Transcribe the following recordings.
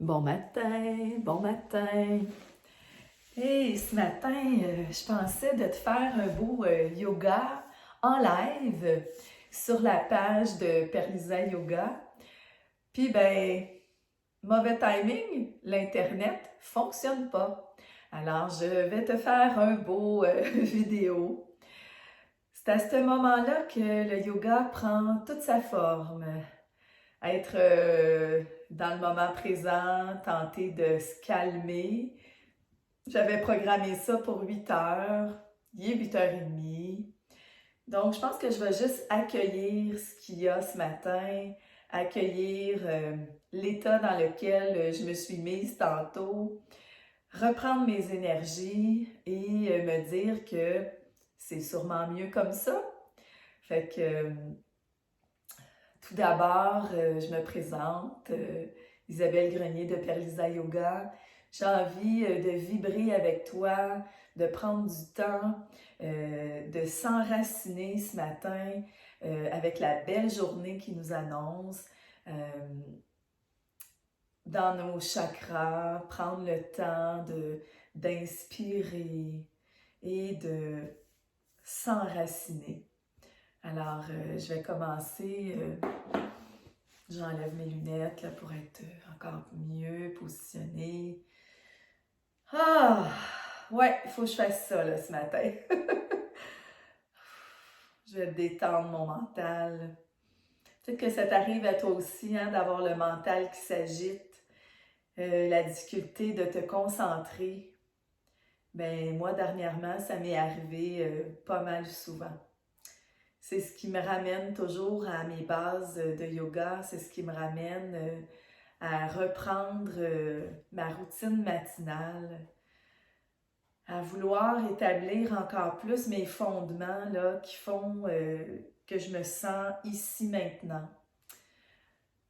Bon matin, bon matin. Hey, ce matin, je pensais de te faire un beau yoga en live sur la page de Perlisa Yoga. Puis ben, mauvais timing, l'Internet fonctionne pas. Alors, je vais te faire un beau vidéo. C'est à ce moment-là que le yoga prend toute sa forme. Être dans le moment présent, tenter de se calmer. J'avais programmé ça pour 8 heures. Il est 8h30. Donc, je pense que je vais juste accueillir ce qu'il y a ce matin, accueillir l'état dans lequel je me suis mise tantôt, reprendre mes énergies et me dire que c'est sûrement mieux comme ça. Fait que tout d'abord, je me présente, Isabelle Grenier de Perlisa Yoga. J'ai envie de vibrer avec toi, de prendre du temps, de s'enraciner ce matin avec la belle journée qui nous annonce, dans nos chakras, prendre le temps d'inspirer et de s'enraciner. Alors, je vais commencer. J'enlève mes lunettes là, pour être encore mieux positionnée. Ah! Ouais, il faut que je fasse ça là, ce matin. Je vais détendre mon mental. Peut-être que ça t'arrive à toi aussi, hein, d'avoir le mental qui s'agite, la difficulté de te concentrer. Ben moi, dernièrement, ça m'est arrivé pas mal souvent. C'est ce qui me ramène toujours à mes bases de yoga, c'est ce qui me ramène à reprendre ma routine matinale, à vouloir établir encore plus mes fondements là, qui font que je me sens ici maintenant.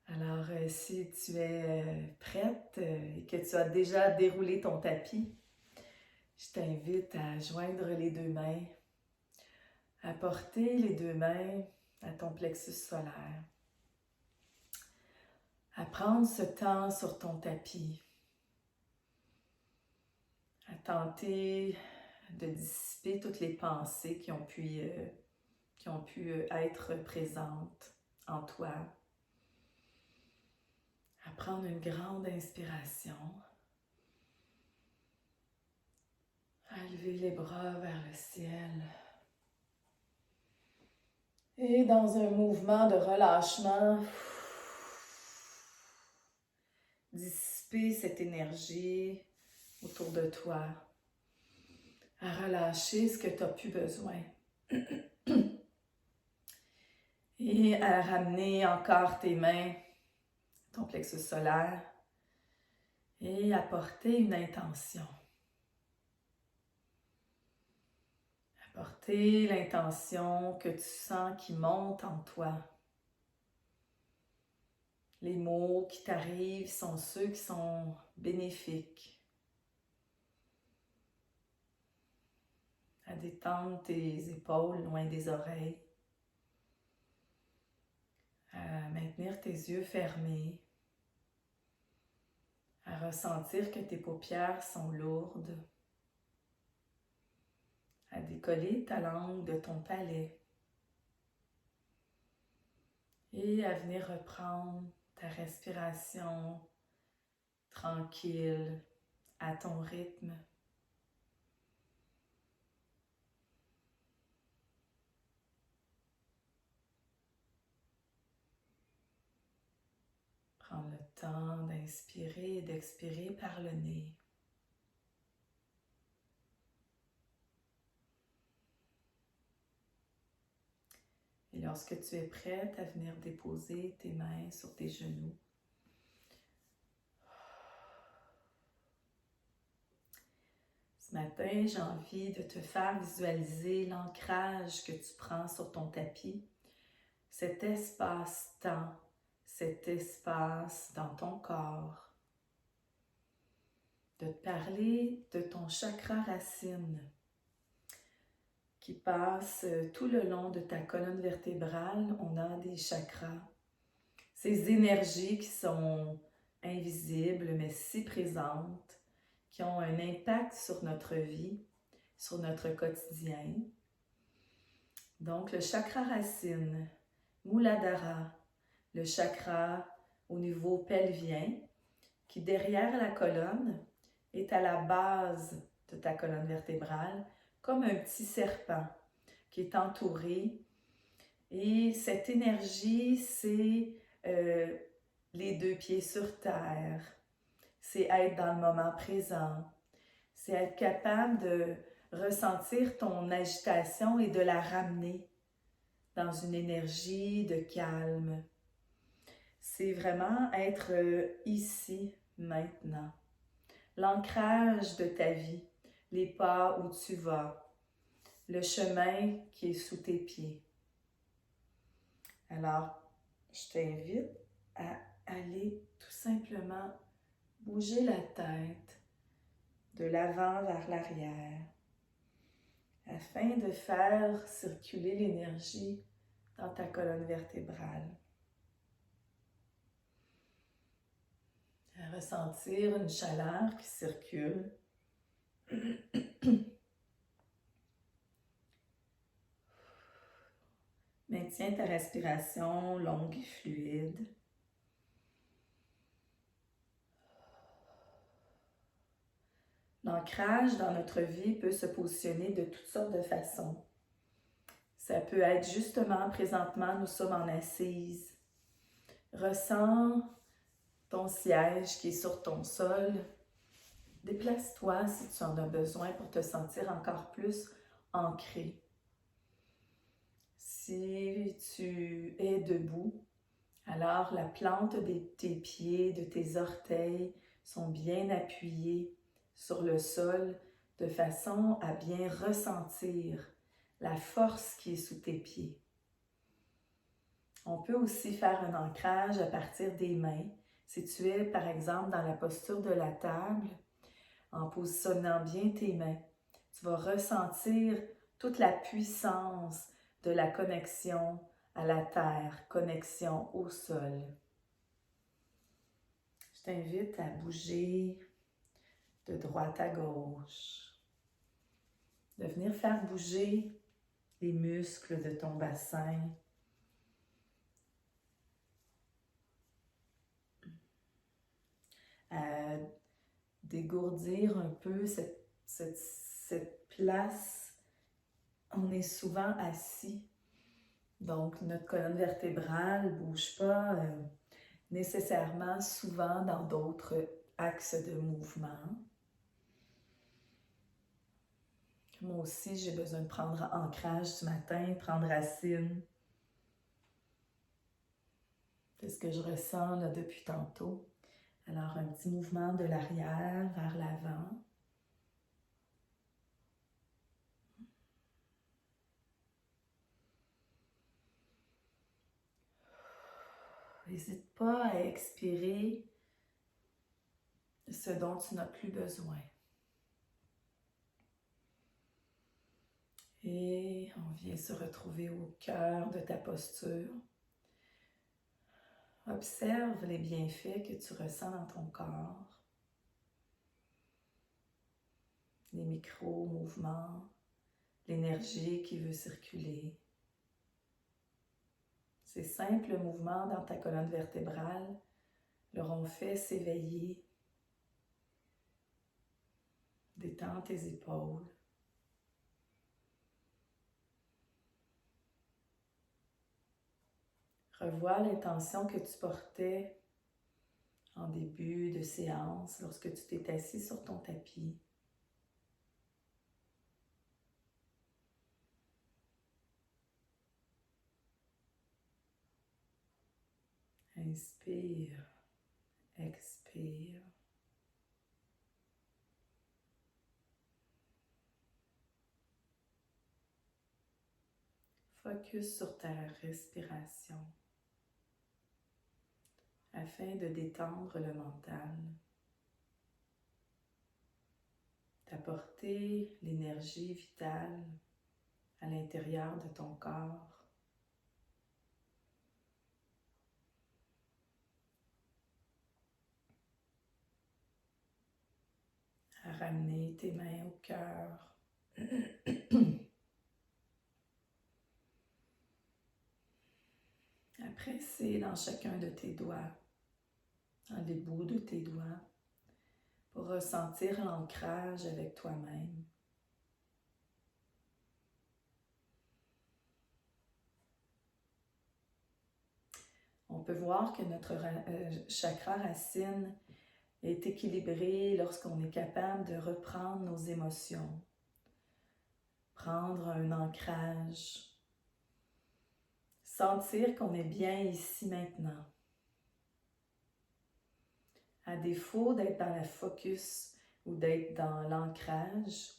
Alors, si tu es prête et que tu as déjà déroulé ton tapis, je t'invite à joindre les deux mains, à porter les deux mains à ton plexus solaire, à prendre ce temps sur ton tapis, à tenter de dissiper toutes les pensées qui ont pu être présentes en toi, à prendre une grande inspiration, à lever les bras vers le ciel et dans un mouvement de relâchement, dissiper cette énergie autour de toi, à relâcher ce que tu as plus besoin et à ramener encore tes mains, ton plexus solaire et à porter une intention. Porter l'intention que tu sens qui monte en toi. Les mots qui t'arrivent sont ceux qui sont bénéfiques. À détendre tes épaules loin des oreilles. À maintenir tes yeux fermés. À ressentir que tes paupières sont lourdes. À décoller ta langue de ton palais. Et à venir reprendre ta respiration tranquille, à ton rythme. Prendre le temps d'inspirer et d'expirer par le nez. Et lorsque tu es prête à venir déposer tes mains sur tes genoux, ce matin, j'ai envie de te faire visualiser l'ancrage que tu prends sur ton tapis, cet espace-temps, cet espace dans ton corps, de te parler de ton chakra racine qui passe tout le long de ta colonne vertébrale. On a des chakras, ces énergies qui sont invisibles mais si présentes, qui ont un impact sur notre vie, sur notre quotidien. Donc, le chakra racine, Muladhara, le chakra au niveau pelvien, qui derrière la colonne est à la base de ta colonne vertébrale, comme un petit serpent qui est entouré. Et cette énergie, c'est les deux pieds sur terre, c'est être dans le moment présent, c'est être capable de ressentir ton agitation et de la ramener dans une énergie de calme. C'est vraiment être ici, maintenant. L'ancrage de ta vie, les pas où tu vas, le chemin qui est sous tes pieds. Alors, je t'invite à aller tout simplement bouger la tête de l'avant vers l'arrière afin de faire circuler l'énergie dans ta colonne vertébrale. À ressentir une chaleur qui circule. Maintiens ta respiration longue et fluide. L'ancrage dans notre vie peut se positionner de toutes sortes de façons. Ça peut être justement, présentement, nous sommes en assise. Ressens ton siège qui est sur ton sol. Déplace-toi si tu en as besoin pour te sentir encore plus ancré. Si tu es debout, alors la plante de tes pieds, de tes orteils sont bien appuyées sur le sol de façon à bien ressentir la force qui est sous tes pieds. On peut aussi faire un ancrage à partir des mains. Si tu es par exemple dans la posture de la table, en positionnant bien tes mains, tu vas ressentir toute la puissance de la connexion à la terre, connexion au sol. Je t'invite à bouger de droite à gauche, de venir faire bouger les muscles de ton bassin, à dégourdir un peu cette place. On est souvent assis, donc notre colonne vertébrale ne bouge pas nécessairement souvent dans d'autres axes de mouvement. Moi aussi, j'ai besoin de prendre ancrage ce matin, prendre racine. C'est ce que je ressens là, depuis tantôt. Alors, un petit mouvement de l'arrière vers l'avant. N'hésite pas à expirer ce dont tu n'as plus besoin. Et on vient se retrouver au cœur de ta posture. Observe les bienfaits que tu ressens dans ton corps. Les micro-mouvements, l'énergie qui veut circuler. Ces simples mouvements dans ta colonne vertébrale leur ont fait s'éveiller. Détends tes épaules. Revois l'intention que tu portais en début de séance lorsque tu t'es assis sur ton tapis. Inspire, expire. Focus sur ta respiration afin de détendre le mental, d'apporter l'énergie vitale à l'intérieur de ton corps. ramener tes mains au cœur. Presser dans chacun de tes doigts, dans les bouts de tes doigts, pour ressentir l'ancrage avec toi-même. On peut voir que notre chakra racine est équilibré lorsqu'on est capable de reprendre nos émotions, prendre un ancrage, sentir qu'on est bien ici maintenant. À défaut d'être dans la focus ou d'être dans l'ancrage,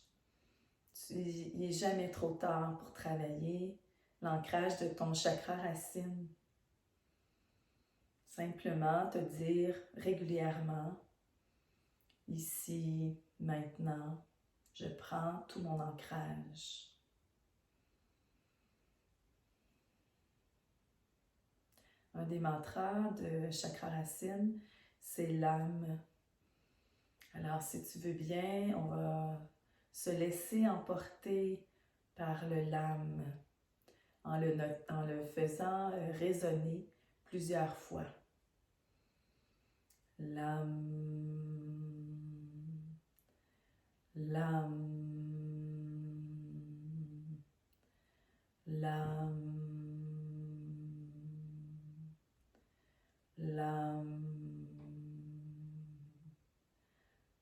il n'est jamais trop tard pour travailler l'ancrage de ton chakra racine. Simplement te dire régulièrement, ici, maintenant, je prends tout mon ancrage. Un des mantras de chakra racine, c'est l'âme. Alors, si tu veux bien, on va se laisser emporter par le lame en le faisant résonner plusieurs fois. L'âme, l'âme, l'âme, l'âme,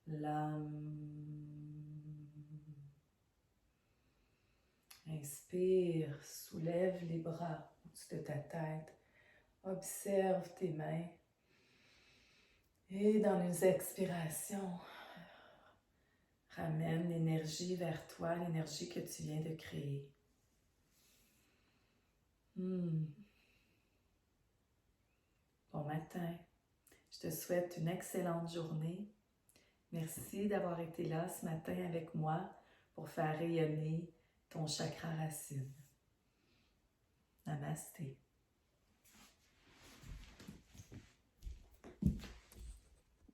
l'âme. Inspire, soulève les bras au-dessus de ta tête. Observe tes mains. Et dans nos expirations, ramène l'énergie vers toi, l'énergie que tu viens de créer. Bon matin. Je te souhaite une excellente journée. Merci d'avoir été là ce matin avec moi pour faire rayonner ton chakra racine. Namasté.